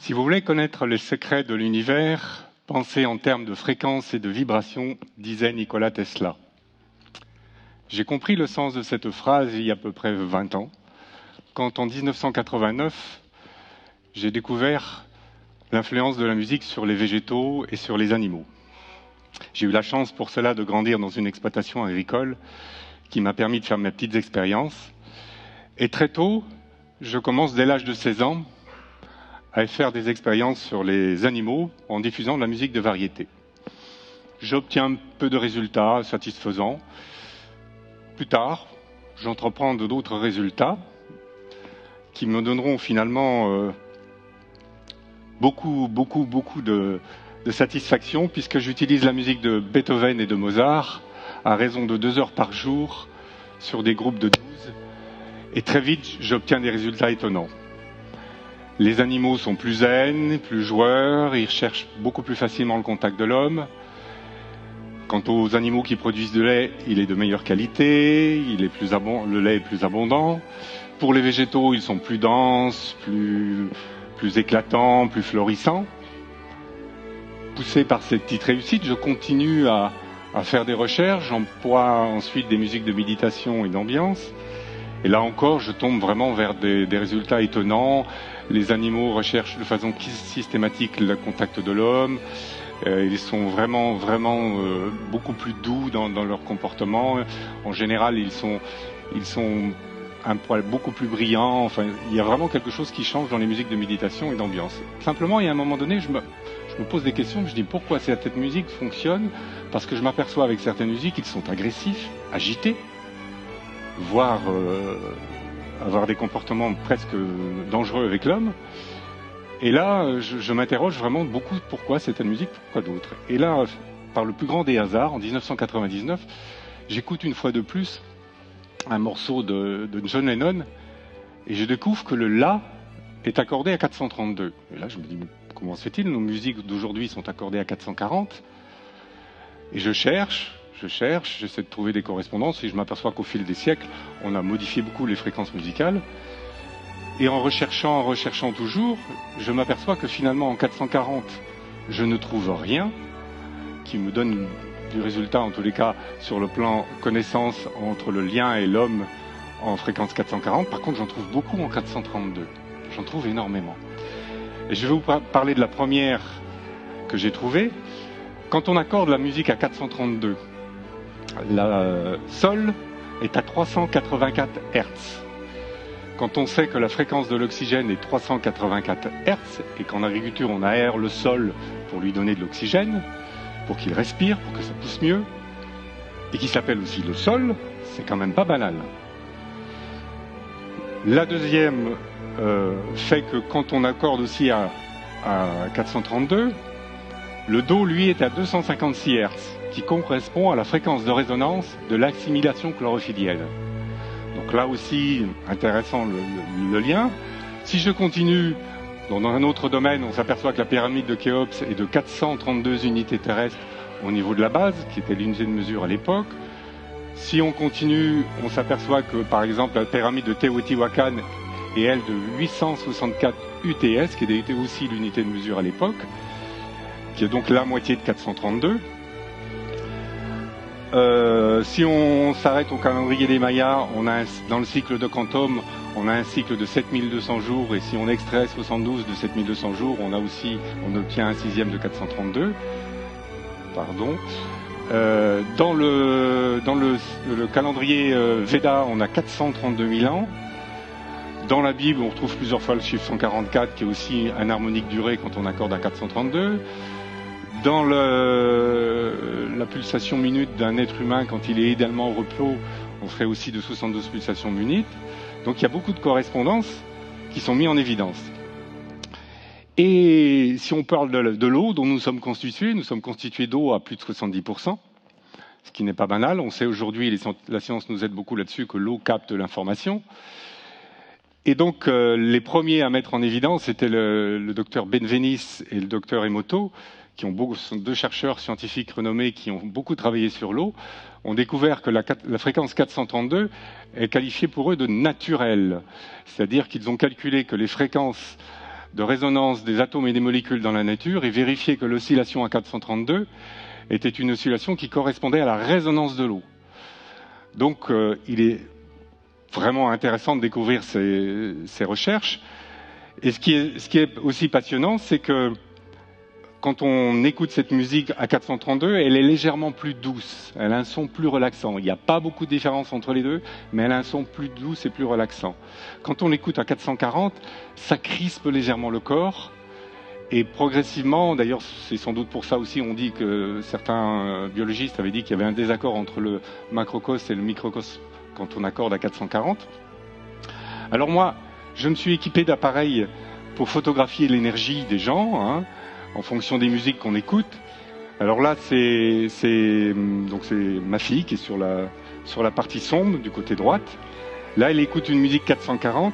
Si vous voulez connaître les secrets de l'univers, pensez en termes de fréquences et de vibrations, disait Nikola Tesla. J'ai compris le sens de cette phrase il y a à peu près 20 ans, quand en 1989, j'ai découvert l'influence de la musique sur les végétaux et sur les animaux. J'ai eu la chance pour cela de grandir dans une exploitation agricole qui m'a permis de faire mes petites expériences. Et très tôt, je commence dès l'âge de 16 ans à faire des expériences sur les animaux en diffusant de la musique de variété. J'obtiens un peu de résultats satisfaisants. Plus tard, j'entreprends d'autres résultats qui me donneront finalement beaucoup de satisfaction, puisque j'utilise la musique de Beethoven et de Mozart à raison de 2 heures par jour sur des groupes de 12. Et très vite, j'obtiens des résultats étonnants. Les animaux sont plus zen, plus joueurs, ils recherchent beaucoup plus facilement le contact de l'homme. Quant aux animaux qui produisent du lait, il est de meilleure qualité, le lait est plus abondant. Pour les végétaux, ils sont plus denses, plus éclatants, plus florissants. Poussé par cette petite réussite, je continue à faire des recherches, j'emploie ensuite des musiques de méditation et d'ambiance. Et là encore, je tombe vraiment vers des résultats étonnants. Les animaux recherchent de façon systématique le contact de l'homme. Ils sont vraiment beaucoup plus doux dans leur comportement. En général, ils sont un poil beaucoup plus brillants. Enfin, il y a vraiment quelque chose qui change dans les musiques de méditation et d'ambiance. Simplement, il y a un moment donné, je me pose des questions. Je dis pourquoi cette musique fonctionne. Parce que je m'aperçois avec certaines musiques, ils sont agressifs, agités, voire avoir des comportements presque dangereux avec l'homme. Et là, je m'interroge vraiment beaucoup pourquoi cette musique, pourquoi d'autres. Et là, par le plus grand des hasards, en 1999, j'écoute une fois de plus un morceau de John Lennon et je découvre que le La est accordé à 432. Et là, je me dis, mais comment se fait-il? Nos musiques d'aujourd'hui sont accordées à 440. Et je cherche, j'essaie de trouver des correspondances et je m'aperçois qu'au fil des siècles, on a modifié beaucoup les fréquences musicales. Et en recherchant toujours, je m'aperçois que finalement en 440, je ne trouve rien qui me donne du résultat, en tous les cas, sur le plan connaissance entre le lien et l'homme en fréquence 440. Par contre, j'en trouve beaucoup en 432. J'en trouve énormément. Et je vais vous parler de la première que j'ai trouvée. Quand on accorde la musique à 432, la Sol est à 384 Hz. Quand on sait que la fréquence de l'oxygène est 384 Hz et qu'en agriculture on aère le sol pour lui donner de l'oxygène, pour qu'il respire, pour que ça pousse mieux, et qui s'appelle aussi le sol, c'est quand même pas banal. La deuxième fait que quand on accorde aussi à 432, le Do, lui, est à 256 Hz, qui correspond à la fréquence de résonance de l'assimilation chlorophyllienne. Donc là aussi, intéressant le lien. Si je continue dans un autre domaine, on s'aperçoit que la pyramide de Khéops est de 432 unités terrestres au niveau de la base, qui était l'unité de mesure à l'époque. Si on continue, on s'aperçoit que, par exemple, la pyramide de Teotihuacan est, elle, de 864 UTS, qui était aussi l'unité de mesure à l'époque, qui est donc la moitié de 432. Si on s'arrête au calendrier des Mayas, dans le cycle de Quantum, on a un cycle de 7200 jours, et si on extrait 72 de 7200 jours, on obtient un sixième de 432. Pardon. Dans le calendrier Veda, on a 432 000 ans. Dans la Bible, on retrouve plusieurs fois le chiffre 144, qui est aussi un harmonique durée quand on accorde à 432. Dans la pulsation minute d'un être humain, quand il est idéalement au repos, on ferait aussi de 72 pulsations minutes. Donc il y a beaucoup de correspondances qui sont mises en évidence. Et si on parle de l'eau dont nous sommes constitués d'eau à plus de 70%, ce qui n'est pas banal. On sait aujourd'hui, la science nous aide beaucoup là-dessus, que l'eau capte l'information. Et donc les premiers à mettre en évidence étaient le docteur Benveniste et le docteur Emoto, sont 2 chercheurs scientifiques renommés qui ont beaucoup travaillé sur l'eau, ont découvert que la fréquence 432 est qualifiée pour eux de naturelle. C'est-à-dire qu'ils ont calculé que les fréquences de résonance des atomes et des molécules dans la nature et vérifié que l'oscillation à 432 était une oscillation qui correspondait à la résonance de l'eau. Donc il est vraiment intéressant de découvrir ces recherches. Et ce qui est aussi passionnant, c'est que quand on écoute cette musique à 432, elle est légèrement plus douce, elle a un son plus relaxant. Il n'y a pas beaucoup de différence entre les deux, mais elle a un son plus douce et plus relaxant. Quand on l'écoute à 440, ça crispe légèrement le corps, et progressivement, d'ailleurs c'est sans doute pour ça aussi, on dit que certains biologistes avaient dit qu'il y avait un désaccord entre le macrocosme et le microcosme quand on accorde à 440. Alors moi, je me suis équipé d'appareils pour photographier l'énergie des gens, hein, en fonction des musiques qu'on écoute. Alors là, c'est ma fille qui est sur la partie sombre du côté droite. Là, elle écoute une musique 440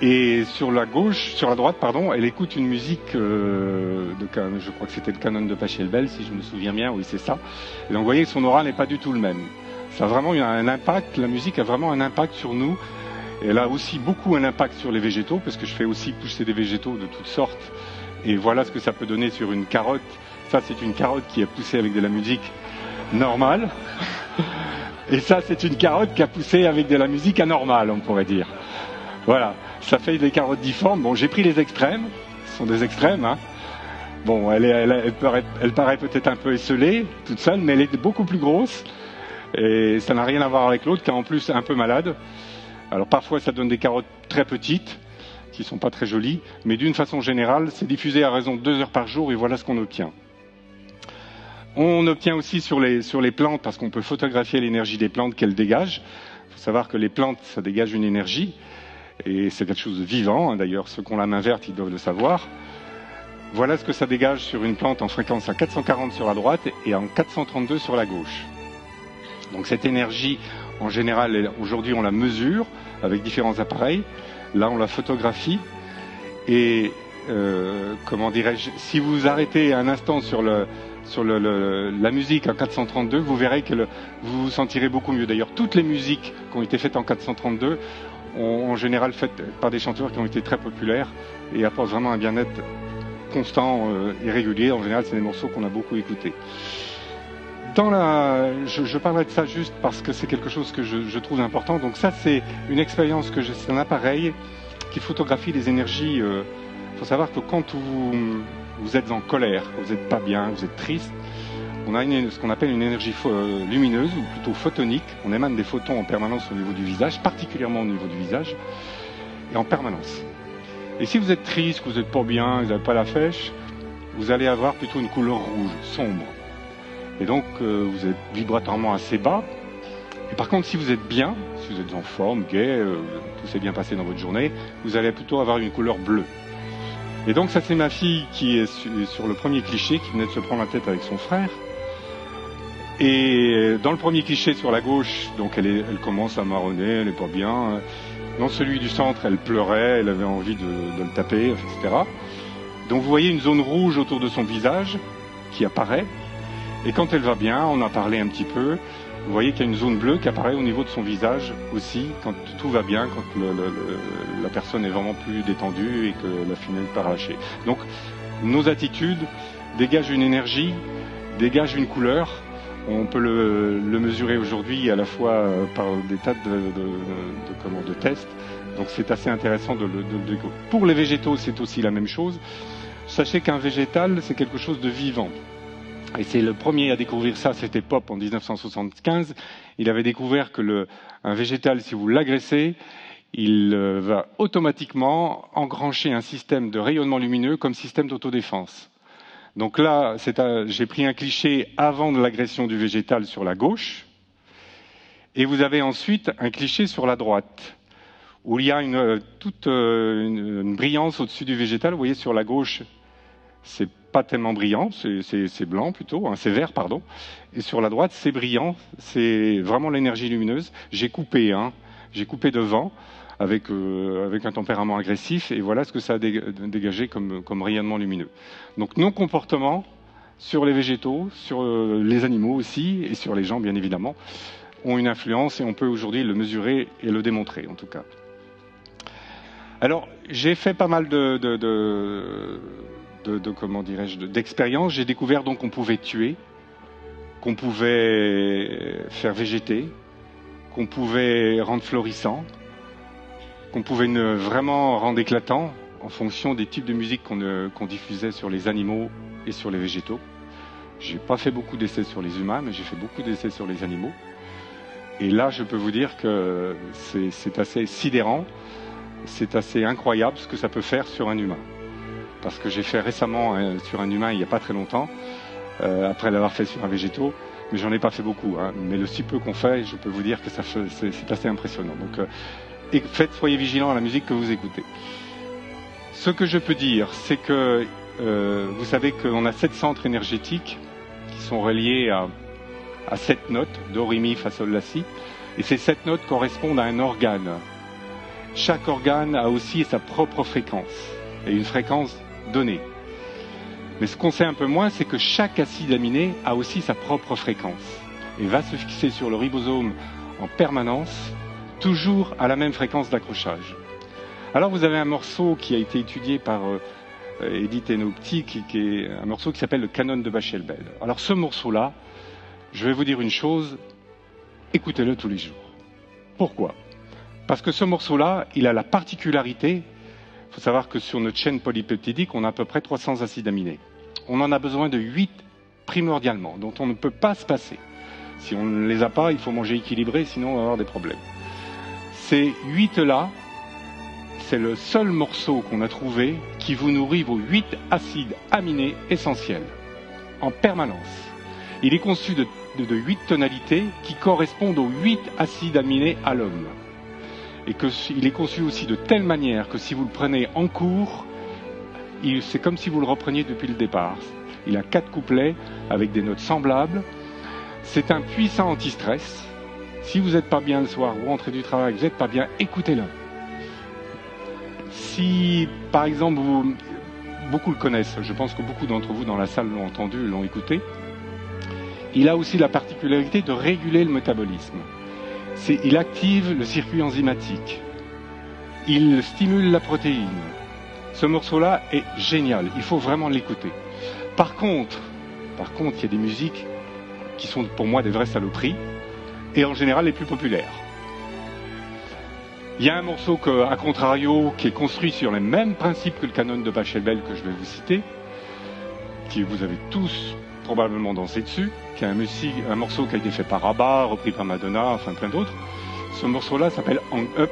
et sur la droite, elle écoute une musique je crois que c'était le canon de Pachelbel, si je me souviens bien. Oui, c'est ça. Et donc, vous voyez, son aura n'est pas du tout le même. Ça a vraiment un impact. La musique a vraiment un impact sur nous. Et elle a aussi beaucoup un impact sur les végétaux, parce que je fais aussi pousser des végétaux de toutes sortes. Et voilà ce que ça peut donner sur une carotte. Ça, c'est une carotte qui est poussée avec de la musique normale. Et ça, c'est une carotte qui a poussé avec de la musique anormale, on pourrait dire. Voilà, ça fait des carottes difformes. Bon, j'ai pris les extrêmes. Ce sont des extrêmes, hein. Bon, elle paraît peut-être un peu esselée, toute seule, mais elle est beaucoup plus grosse. Et ça n'a rien à voir avec l'autre, qui est en plus un peu malade. Alors parfois, ça donne des carottes très petites, qui sont pas très jolies, mais d'une façon générale, c'est diffusé à raison de 2 heures par jour, et voilà ce qu'on obtient. On obtient aussi sur les plantes, parce qu'on peut photographier l'énergie des plantes qu'elles dégagent. Il faut savoir que les plantes, ça dégage une énergie, et c'est quelque chose de vivant, hein. D'ailleurs, ceux qui ont la main verte, ils doivent le savoir. Voilà ce que ça dégage sur une plante en fréquence à 440 sur la droite et en 432 sur la gauche. Donc cette énergie, en général, aujourd'hui, on la mesure avec différents appareils. Là, on la photographie et, comment dirais-je, si vous vous arrêtez un instant sur la musique en 432, vous verrez que vous vous sentirez beaucoup mieux. D'ailleurs, toutes les musiques qui ont été faites en 432 ont en général faites par des chanteurs qui ont été très populaires et apportent vraiment un bien-être constant et régulier. En général, c'est des morceaux qu'on a beaucoup écoutés. Je parlerai de ça juste parce que c'est quelque chose que je trouve important. Donc ça, c'est une expérience c'est un appareil qui photographie les énergies. Il faut savoir que quand vous êtes en colère, vous n'êtes pas bien, vous êtes triste, on a ce qu'on appelle une énergie lumineuse, ou plutôt photonique. On émane des photons en permanence au niveau du visage, particulièrement au niveau du visage, et en permanence. Et si vous êtes triste, que vous n'êtes pas bien, vous n'avez pas la pêche, vous allez avoir plutôt une couleur rouge, sombre. Et donc, vous êtes vibratoirement assez bas. Et par contre, si vous êtes bien, si vous êtes en forme, gai, tout s'est bien passé dans votre journée, vous allez plutôt avoir une couleur bleue. Et donc, ça, c'est ma fille qui est sur le premier cliché, qui venait de se prendre la tête avec son frère. Et dans le premier cliché sur la gauche, donc elle commence à marronner, elle n'est pas bien. Dans celui du centre, elle pleurait, elle avait envie de le taper, etc. Donc, vous voyez une zone rouge autour de son visage qui apparaît. Et quand elle va bien, on a parlé un petit peu, vous voyez qu'il y a une zone bleue qui apparaît au niveau de son visage aussi, quand tout va bien, quand la personne est vraiment plus détendue et que la finale n'est pas relâchée. Donc, nos attitudes dégagent une énergie, dégagent une couleur. On peut le mesurer aujourd'hui à la fois par des tas de tests. Donc, c'est assez intéressant de Pour les végétaux, c'est aussi la même chose. Sachez qu'un végétal, c'est quelque chose de vivant. Et c'est le premier à découvrir ça, c'était Pope en 1975. Il avait découvert que un végétal, si vous l'agressez, il va automatiquement engrancher un système de rayonnement lumineux comme système d'autodéfense. Donc là, j'ai pris un cliché avant de l'agression du végétal sur la gauche, et vous avez ensuite un cliché sur la droite, où il y a une brillance au-dessus du végétal. Vous voyez, sur la gauche, c'est pas tellement brillant, c'est blanc plutôt, hein, c'est vert, pardon. Et sur la droite, c'est brillant, c'est vraiment l'énergie lumineuse. J'ai coupé devant avec un tempérament agressif, et voilà ce que ça a dégagé comme rayonnement lumineux. Donc nos comportements sur les végétaux, sur les animaux aussi, et sur les gens bien évidemment, ont une influence, et on peut aujourd'hui le mesurer et le démontrer en tout cas. Alors, j'ai fait pas mal comment dirais-je, d'expériences. J'ai découvert donc qu'on pouvait tuer, qu'on pouvait faire végéter, qu'on pouvait rendre florissant, qu'on pouvait vraiment rendre éclatant en fonction des types de musique qu'on diffusait sur les animaux et sur les végétaux. J'ai pas fait beaucoup d'essais sur les humains, mais j'ai fait beaucoup d'essais sur les animaux. Et là, je peux vous dire que c'est assez sidérant, c'est assez incroyable ce que ça peut faire sur un humain. Parce que j'ai fait récemment sur un humain il n'y a pas très longtemps, après l'avoir fait sur un végétaux, mais j'en ai pas fait beaucoup. Hein. Mais le si peu qu'on fait, je peux vous dire que c'est assez impressionnant. Donc, soyez vigilants à la musique que vous écoutez. Ce que je peux dire, c'est que vous savez qu'on a 7 centres énergétiques qui sont reliés à 7 notes, do, ré, mi, fa, sol, la, si. Et ces 7 notes correspondent à un organe. Chaque organe a aussi sa propre fréquence, et une fréquence donnée. Mais ce qu'on sait un peu moins, c'est que chaque acide aminé a aussi sa propre fréquence, et va se fixer sur le ribosome en permanence, toujours à la même fréquence d'accrochage. Alors vous avez un morceau qui a été étudié par Edith Enopti, qui est un morceau qui s'appelle le Canon de Pachelbel. Alors ce morceau-là, je vais vous dire une chose, écoutez-le tous les jours. Pourquoi ? Parce que ce morceau-là, il a la particularité, il faut savoir que sur notre chaîne polypeptidique, on a à peu près 300 acides aminés. On en a besoin de 8 primordialement, dont on ne peut pas se passer. Si on ne les a pas, il faut manger équilibré, sinon on va avoir des problèmes. Ces 8-là, c'est le seul morceau qu'on a trouvé qui vous nourrit vos 8 acides aminés essentiels, en permanence. Il est conçu de 8 tonalités qui correspondent aux 8 acides aminés à l'homme. Et qu'il est conçu aussi de telle manière que si vous le prenez en cours, c'est comme si vous le repreniez depuis le départ. Il a 4 couplets avec des notes semblables. C'est un puissant anti-stress. Si vous n'êtes pas bien le soir, vous rentrez du travail, vous n'êtes pas bien, écoutez-le. Si, par exemple, beaucoup le connaissent, je pense que beaucoup d'entre vous dans la salle l'ont entendu, l'ont écouté, il a aussi la particularité de réguler le métabolisme. Il active le circuit enzymatique. Il stimule la protéine. Ce morceau-là est génial. Il faut vraiment l'écouter. Par contre, il y a des musiques qui sont pour moi des vraies saloperies et en général les plus populaires. Il y a un morceau à contrario qui est construit sur les mêmes principes que le canon de Pachelbel que je vais vous citer, qui vous avez tous probablement dansé dessus, qui est un morceau qui a été fait par ABBA, repris par Madonna, enfin plein d'autres. Ce morceau-là s'appelle Hang Up.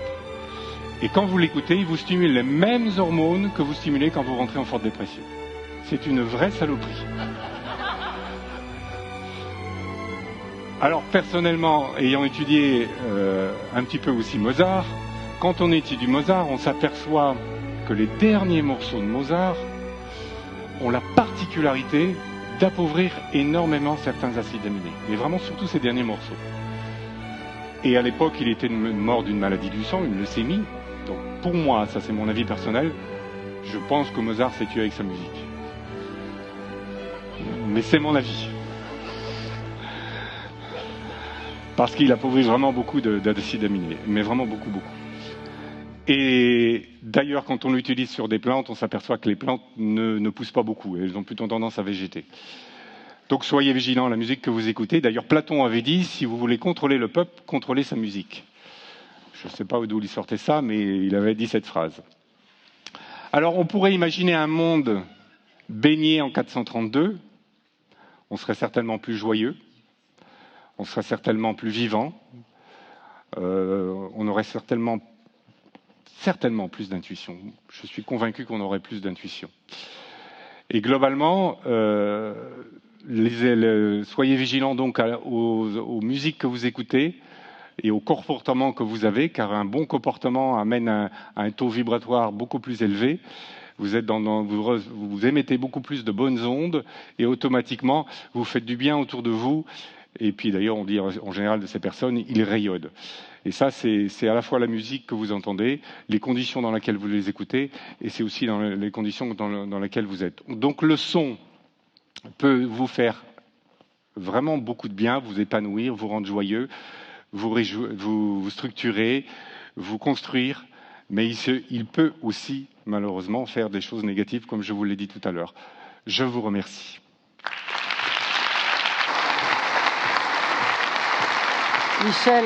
Et quand vous l'écoutez, il vous stimule les mêmes hormones que vous stimulez quand vous rentrez en forte dépression. C'est une vraie saloperie. Alors personnellement, ayant étudié un petit peu aussi Mozart, quand on étudie Mozart, on s'aperçoit que les derniers morceaux de Mozart ont la particularité d'appauvrir énormément certains acides aminés, mais vraiment surtout ces derniers morceaux. Et à l'époque, il était mort d'une maladie du sang, une leucémie. Donc pour moi, ça c'est mon avis personnel, je pense que Mozart s'est tué avec sa musique. Mais c'est mon avis. Parce qu'il appauvrit vraiment beaucoup d'acides aminés, mais vraiment beaucoup, beaucoup. Et d'ailleurs, quand on l'utilise sur des plantes, on s'aperçoit que les plantes ne poussent pas beaucoup, et elles ont plutôt tendance à végéter. Donc soyez vigilants à la musique que vous écoutez. D'ailleurs, Platon avait dit, si vous voulez contrôler le peuple, contrôlez sa musique. Je ne sais pas d'où il sortait ça, mais il avait dit cette phrase. Alors, on pourrait imaginer un monde baigné en 432. On serait certainement plus joyeux. On serait certainement plus vivant. On aurait certainement plus d'intuition. Je suis convaincu qu'on aurait plus d'intuition. Et globalement, soyez vigilants donc aux musiques que vous écoutez et au comportement que vous avez, car un bon comportement amène à un taux vibratoire beaucoup plus élevé. Vous émettez beaucoup plus de bonnes ondes et automatiquement, vous faites du bien autour de vous. Et puis d'ailleurs, on dit en général de ces personnes, ils rayonnent. Et ça, c'est à la fois la musique que vous entendez, les conditions dans lesquelles vous les écoutez, et c'est aussi dans les conditions dans lesquelles vous êtes. Donc le son peut vous faire vraiment beaucoup de bien, vous épanouir, vous rendre joyeux, vous structurer, vous construire, mais il peut aussi, malheureusement, faire des choses négatives, comme je vous l'ai dit tout à l'heure. Je vous remercie. Michel,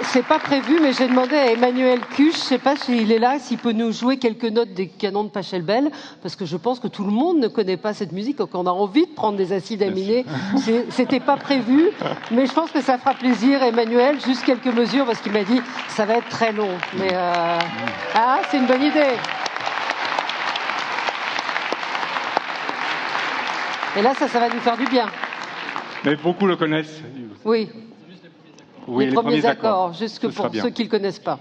c'est pas prévu, mais j'ai demandé à Emmanuel Cuche, je sais pas s'il est là, s'il peut nous jouer quelques notes des canons de Pachelbel, parce que je pense que tout le monde ne connaît pas cette musique, donc on a envie de prendre des acides aminés. C'était pas prévu, mais je pense que ça fera plaisir. Emmanuel, juste quelques mesures, parce qu'il m'a dit ça va être très long. Mais c'est une bonne idée. Et là, ça va nous faire du bien. Mais beaucoup le connaissent. Oui. Oui, les premiers accords, juste pour ceux qui ne le connaissent pas.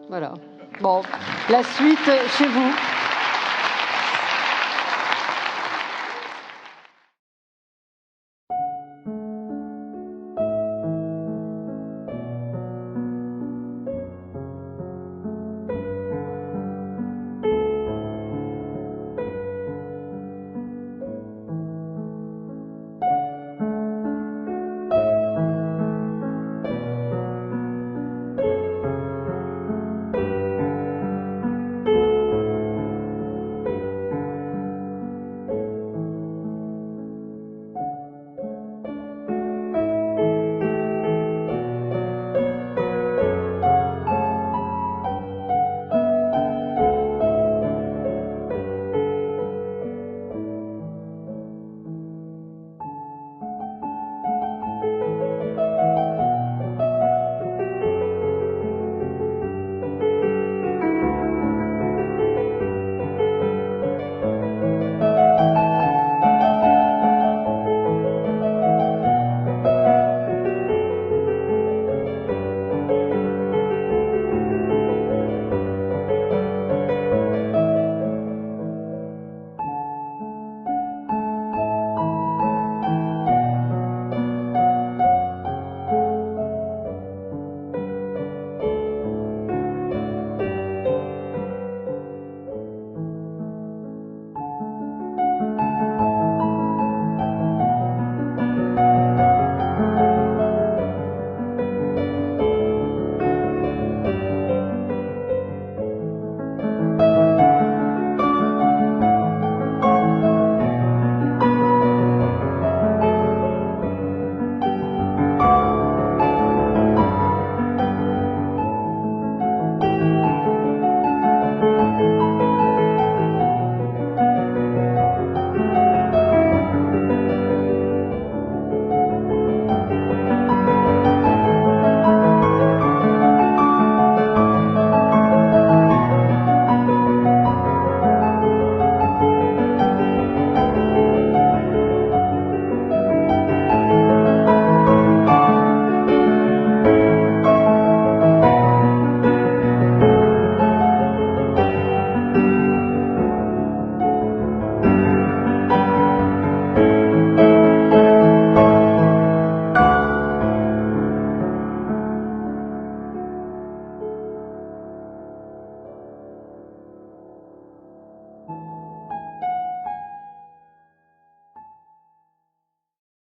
Voilà. Bon, la suite chez vous.